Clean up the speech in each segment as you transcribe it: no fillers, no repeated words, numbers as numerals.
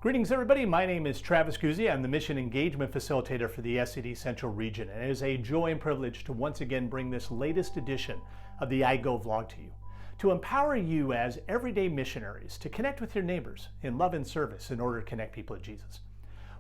Greetings everybody, my name is Travis Guse. I'm the Mission Engagement Facilitator for the SCD Central Region, and it is a joy and privilege to once again bring this latest edition of the iGo vlog to you, to empower you as everyday missionaries to connect with your neighbors in love and service in order to connect people to Jesus.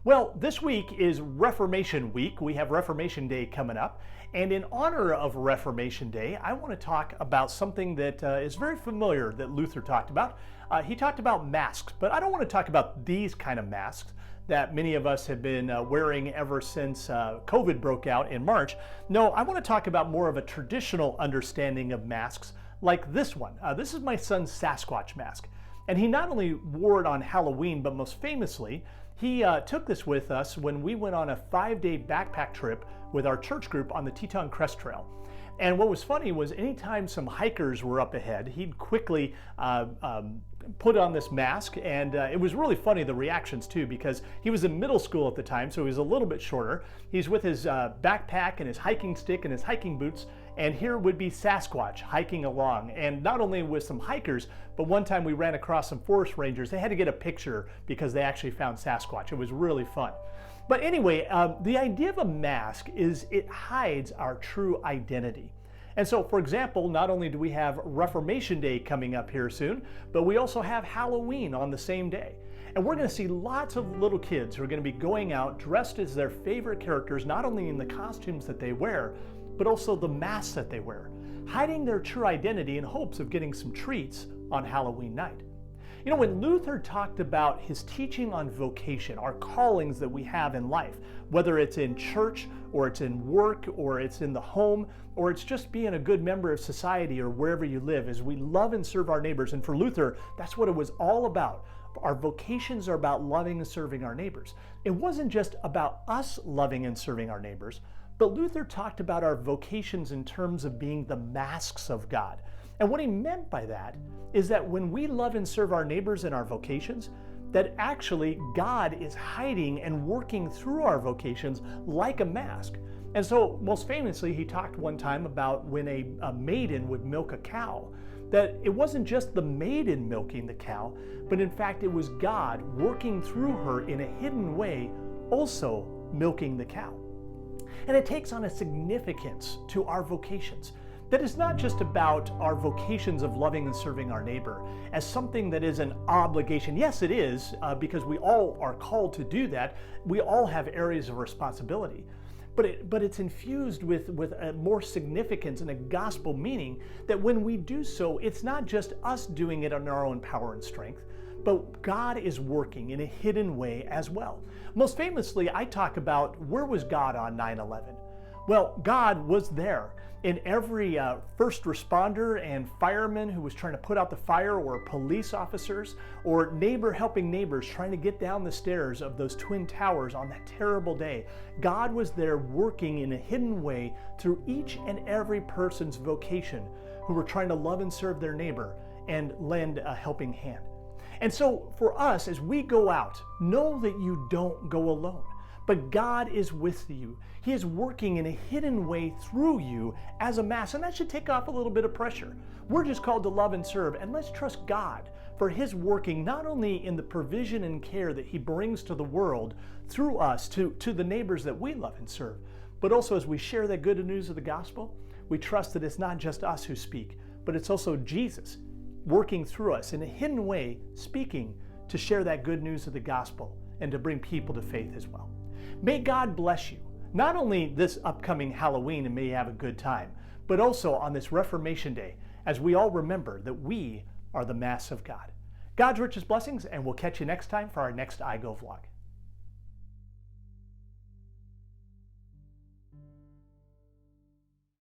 Well, this week is Reformation Week. We have Reformation Day coming up, and in honor of Reformation Day, I want to talk about something that is very familiar that Luther talked about. He talked about masks, but I don't want to talk about these kind of masks that many of us have been wearing ever since COVID broke out in March. No, I want to talk about more of a traditional understanding of masks like this one. This is my son's Sasquatch mask, and he not only wore it on Halloween, but most famously, he took this with us when we went on a 5-day backpack trip with our church group on the Teton Crest Trail. And what was funny was anytime some hikers were up ahead, he'd quickly put on this mask, and it was really funny, the reactions too, because he was in middle school at the time, so he was a little bit shorter. He's with his backpack and his hiking stick and his hiking boots, and here would be Sasquatch hiking along. And not only with some hikers, but one time we ran across some forest rangers. They had to get a picture because they actually found Sasquatch. It was really fun. But anyway, the idea of a mask is it hides our true identity. And so, for example, not only do we have Reformation Day coming up here soon, but we also have Halloween on the same day. And we're going to see lots of little kids who are going to be going out dressed as their favorite characters, not only in the costumes that they wear, but also the masks that they wear, hiding their true identity in hopes of getting some treats on Halloween night. You know, when Luther talked about his teaching on vocation, our callings that we have in life, whether it's in church or it's in work or it's in the home or it's just being a good member of society or wherever you live, as we love and serve our neighbors. And for Luther, that's what it was all about. Our vocations are about loving and serving our neighbors. It wasn't just about us loving and serving our neighbors, but Luther talked about our vocations in terms of being the masks of God. And what he meant by that is that when we love and serve our neighbors in our vocations, that actually God is hiding and working through our vocations like a mask. And so most famously, he talked one time about when a maiden would milk a cow, that it wasn't just the maiden milking the cow, but in fact it was God working through her in a hidden way, also milking the cow. And it takes on a significance to our vocations. That is not just about our vocations of loving and serving our neighbor as something that is an obligation. Yes, it is, because we all are called to do that. We all have areas of responsibility. But it's infused with a more significance and a gospel meaning that when we do so, it's not just us doing it on our own power and strength, but God is working in a hidden way as well. Most famously, I talk about where was God on 9/11? Well, God was there in every first responder and fireman who was trying to put out the fire, or police officers, or neighbor helping neighbors trying to get down the stairs of those twin towers on that terrible day. God was there working in a hidden way through each and every person's vocation who were trying to love and serve their neighbor and lend a helping hand. And so for us, as we go out, know that you don't go alone. But God is with you. He is working in a hidden way through you as a mass, and that should take off a little bit of pressure. We're just called to love and serve, and let's trust God for His working not only in the provision and care that He brings to the world through us to the neighbors that we love and serve, but also as we share that good news of the gospel, we trust that it's not just us who speak, but it's also Jesus working through us in a hidden way, speaking to share that good news of the gospel and to bring people to faith as well. May God bless you, not only this upcoming Halloween and may you have a good time, but also on this Reformation Day, as we all remember that we are the mass of God. God's richest blessings, and we'll catch you next time for our next iGo vlog.